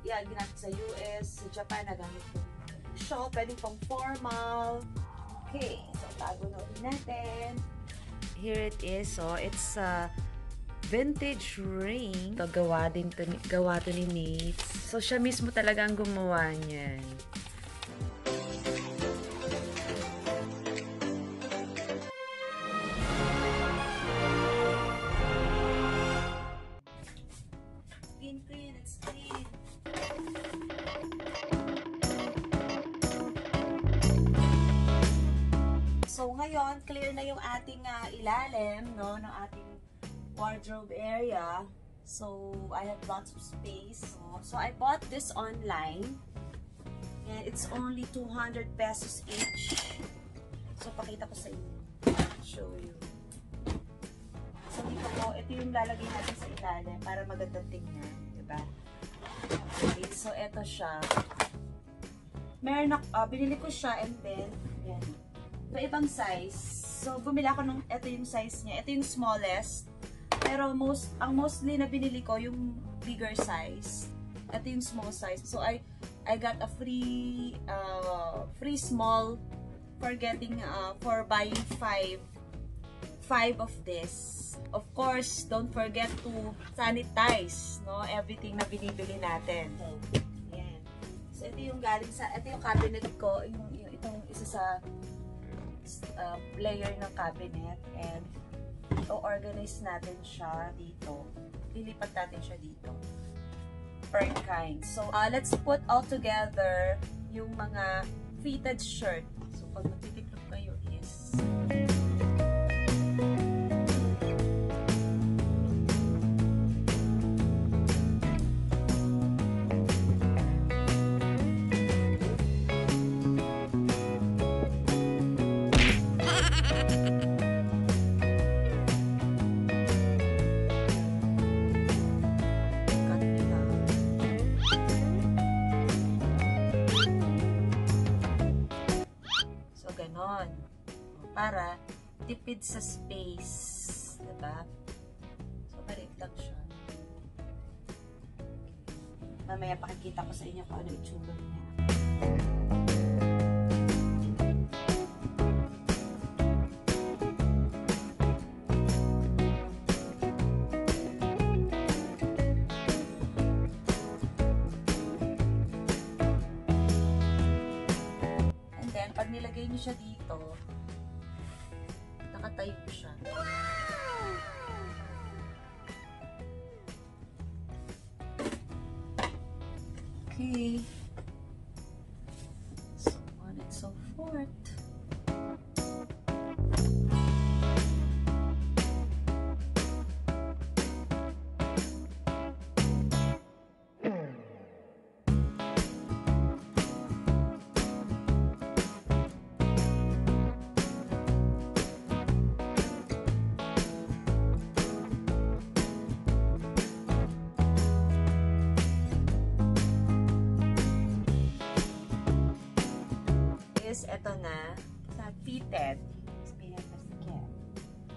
yan, ginamit sa US, sa Japan, nagamit ko. So, pwede pang formal. Okay, so tago na ulit natin. Here it is. So, it's a vintage ring. Ito, gawa to ni Nate. So, siya mismo talaga ang gumawa niyan. Clean, it's clean. So, ngayon, clear na yung ating ilalim, no, ng ating wardrobe area. So, I have lots of space. So, I bought this online. And it's only 200 pesos each. So, pakita ko sa inyo. Show you. So, dito po, ito yung lalagay natin sa ilalim para magandang tingnan. Diba? Okay, so, ito siya. Meron binili ko siya and then, yan. Ibang size. So, bumili ako ng, ito yung size niya. Ito yung smallest. Pero ang mostly na binili ko, yung bigger size. Ito yung small size. So, I got a free small for buying 5 of this. Of course, don't forget to sanitize, no, everything na binibili natin. Ayan. So, ito yung galing sa, ito yung cabinet ko, itong isa sa layer ng cabinet, and i-organize natin siya dito. Lilipat natin siya dito. Per kind. So, let's put all together yung mga fitted shirt. So, pag magtitiklop kayo is... para tipid sa space, diba? So, maliit lang siya. Mamaya pakikita ko sa inyo kung ano itsura niya. And then, pag nilagay niyo siya dito, nakatayo siya. Okay. So on and so forth. Ito na, sa fitted.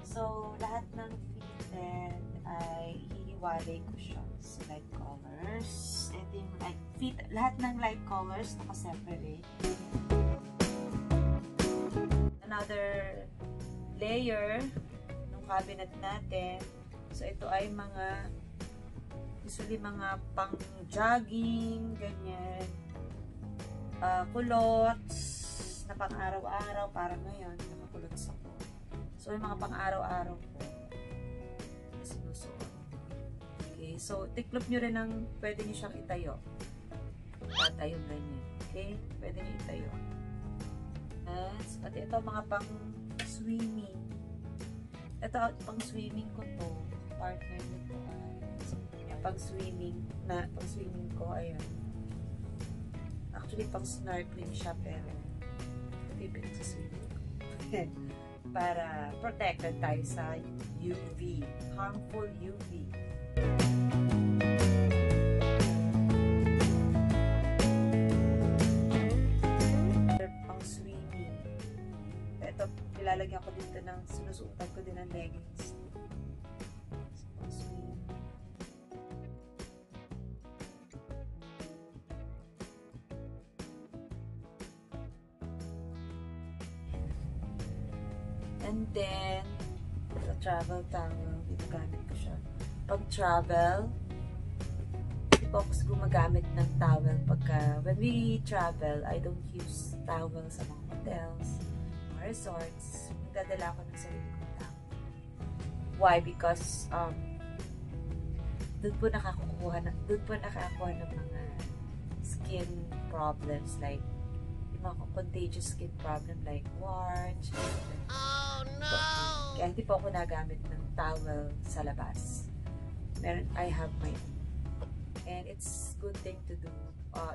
So, lahat ng fitted ay hihiwalay ko siya sa light colors. Ito yung lahat ng light colors naka-separate. Another layer ng cabinet natin. So, ito ay usually mga pang jogging, ganyan. Kulots na pang araw-araw, parang ngayon nakakulots ako. So yung mga pang araw-araw ko sinusuot. Okay, so tiklop nyo rin ng pwede nyo siyang itayo. Tatayong ganyan. Okay, pwede nyo itayo. Pati ito mga pang swimming. Ito pang swimming ko to, partner nito. Pang swimming ko, ayan. Actually pang snorkeling siya, pero bibig sa swimming. Para protected tayo sa UV, harmful UV. Pang swimming. Ito, ilalagyan ko dito ng, sinusuotan ko din ng leggings. Pang swimming. And then, sa travel towel, dito gamit ko siya. Pag travel, hindi po ako gumagamit ng towel pagka, when we travel, I don't use towel sa mga hotels, mga resorts. Nagdadala ako ng sarili kong towel. Why? Because, doon po nakakuha ng mga skin problems like mga contagious skin problem like warts. Oh no! Kaya hindi po ako nagamit ng towel sa labas. I have my own. And it's good thing to do.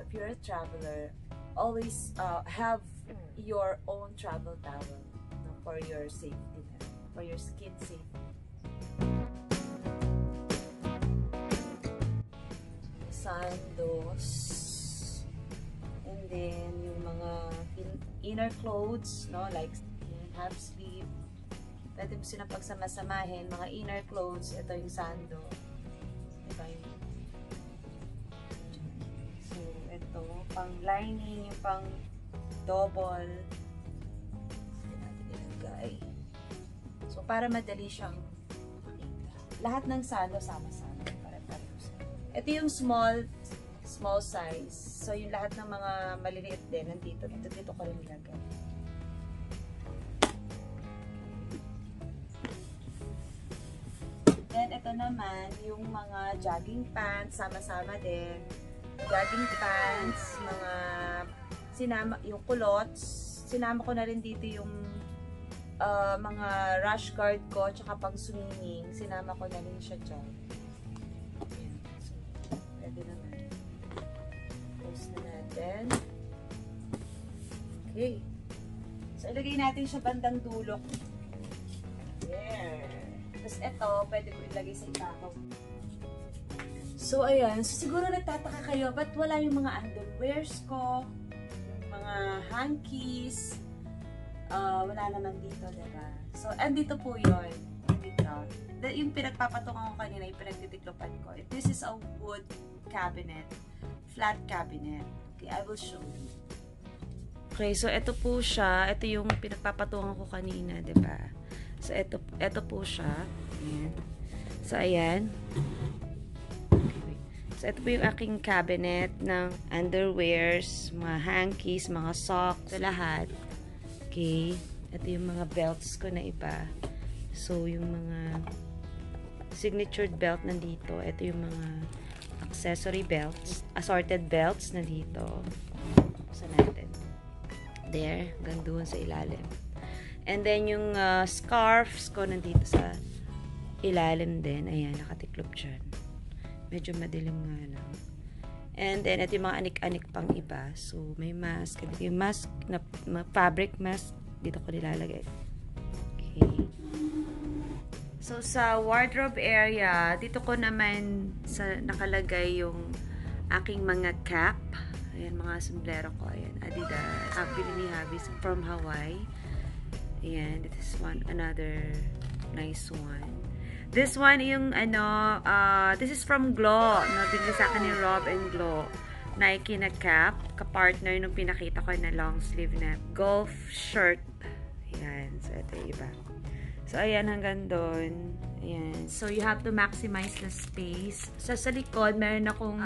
If you're a traveler, always have your own travel towel for your safety, for your skin safety. Sandos. And then, yung mga inner clothes, no? Like, half sleeve. Pwede mo silang pagsama-samahin. Mga inner clothes, ito yung sando. Diba yung... So, ito, pang lining, yung pang double. Ilagay. So, para madali siyang makita. Lahat ng sando, sama-sama. Ito yung small size. So, yung lahat ng mga maliliit din, nandito. Dito ko rin nilagay. Then, ito naman, yung mga jogging pants, sama-sama din. Jogging pants, yung culottes. Sinama ko na rin dito yung mga rash guard ko, tsaka pang swimming. Sinama ko na rin siya dyan. Then, okay. So, ilagay natin siya bandang dulo. There. Tapos ito, pwede ko ilagay sa ibabaw. So, ayan. So, siguro nagtataka kayo, ba't wala yung mga underwears ko? Yung mga hankies. Wala naman dito, diba? So, andito po yun. Dito. Yung pinagpapatungan ko kanina, yung pinagtitiklopan ko. This is a wood cabinet. Flat cabinet. Okay, I will show you. Okay, so ito po siya. Ito yung pinagpapatungan ko kanina, 'di ba? So ito po siya. Ayan. So ayan. Okay. So ito po yung aking cabinet ng underwears, mga hankies, mga socks, lahat. Okay. Ito yung mga belts ko na iba. So yung mga signatured belt nandito. Ito yung mga accessory belts, assorted belts na dito. Buksan natin. There, hanggang doon sa ilalim. And then, yung scarves ko nandito sa ilalim din. Ayan, nakatiklop dyan. Medyo madilim nga lang. And then, ito yung mga anik-anik pang iba. So, may mask. Ito yung mask, fabric mask. Dito ko nilalagay. Okay. So, sa wardrobe area, dito ko naman nakalagay yung aking mga cap. Ayan, mga sombrero ko. Ayan, Adidas. Bili ni Habis from Hawaii. Ayan, this is another nice one. This one, yung this is from Glow. Binili sa akin ni Rob and Glow. Nike na cap. Kapartner nung pinakita ko na long sleeve na golf shirt. Ayan, so ito yung iba. So, ayan, hanggang doon. Ayan. So, you have to maximize the space. So, sa likod, meron akong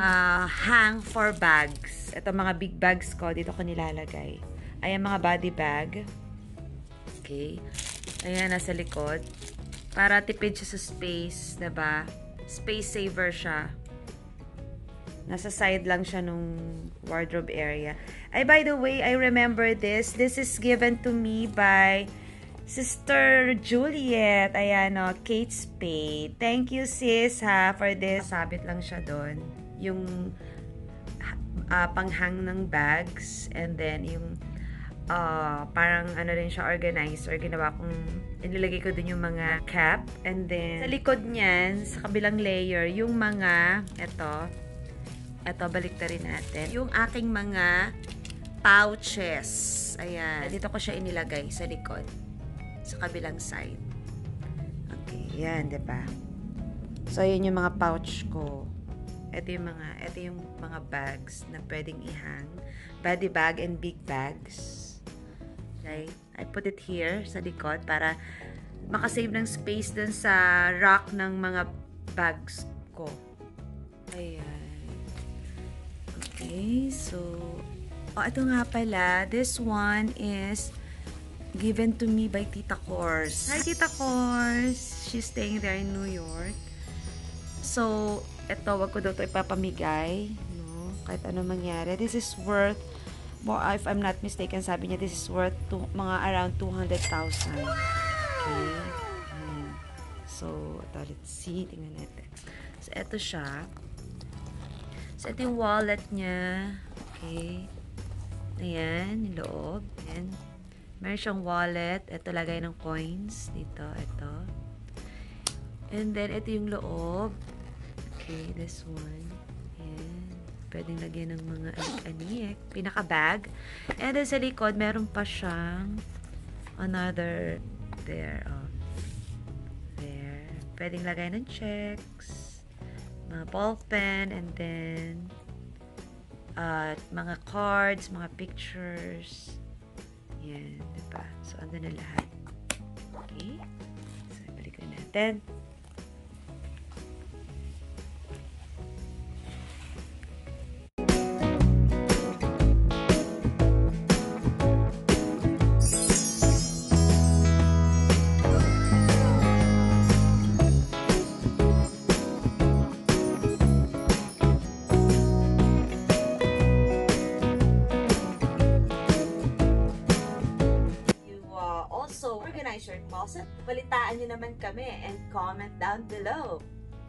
hang for bags. Ito, mga big bags ko. Dito ko nilalagay. Ayan, mga body bag. Okay. Ayan, nasa likod. Para tipid siya sa space, diba? Space saver siya. Nasa side lang siya nung wardrobe area. Ay, by the way, I remember this. This is given to me by Sister Juliet, ayan o, Kate Spade. Thank you sis ha, for this. Sabit lang siya doon. Yung panghang ng bags. And then yung parang ano rin siya, organizer. Ginawa kong, inilagay ko dun yung mga cap. And then, sa likod niyan, sa kabilang layer, yung mga, eto, baliktarin natin. Yung aking mga pouches. Ayan. Dito ko siya inilagay sa likod. Sa kabilang side. Okay, yan, 'di ba? So, yun yung mga pouch ko. Ito yung mga bags na pwedeng ihang. Body bag and big bags. Okay? I put it here sa likod para makasave ng space dun sa rack ng mga bags ko. Ayan. Okay, so ito nga pala. This one is given to me by Tita Kors. Hi, Tita Kors! She's staying there in New York. So, ito, wag ko daw ito ipapamigay. No? Kahit ano mangyari. This is worth, more, if I'm not mistaken, sabi niya, this is worth mga around 200,000. Okay. So, ito, let's see. Tingnan natin. So, ito siya. So, ito yung wallet niya. Okay. Ayan, yung loob. Ayan. Meron siyang wallet. Ito, lagay ng coins. Dito, ito. And then, ito yung loob. Okay, this one. Ayan. Pwedeng lagyan ng mga anik-anik. Pinaka-bag. And then, sa likod, meron pa siyang another there. Oh. There. Pwedeng lagay ng checks. Mga ball pen. And then, mga cards, mga pictures. Yan, diba? So, ando na lahat. Okay? So, balikan natin. Organize your closet, balitaan nyo naman kami and comment down below.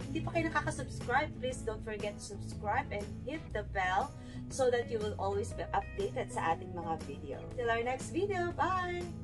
Hindi pa kayo nakaka-subscribe, please don't forget to subscribe and hit the bell so that you will always be updated sa ating mga video. Till our next video, bye!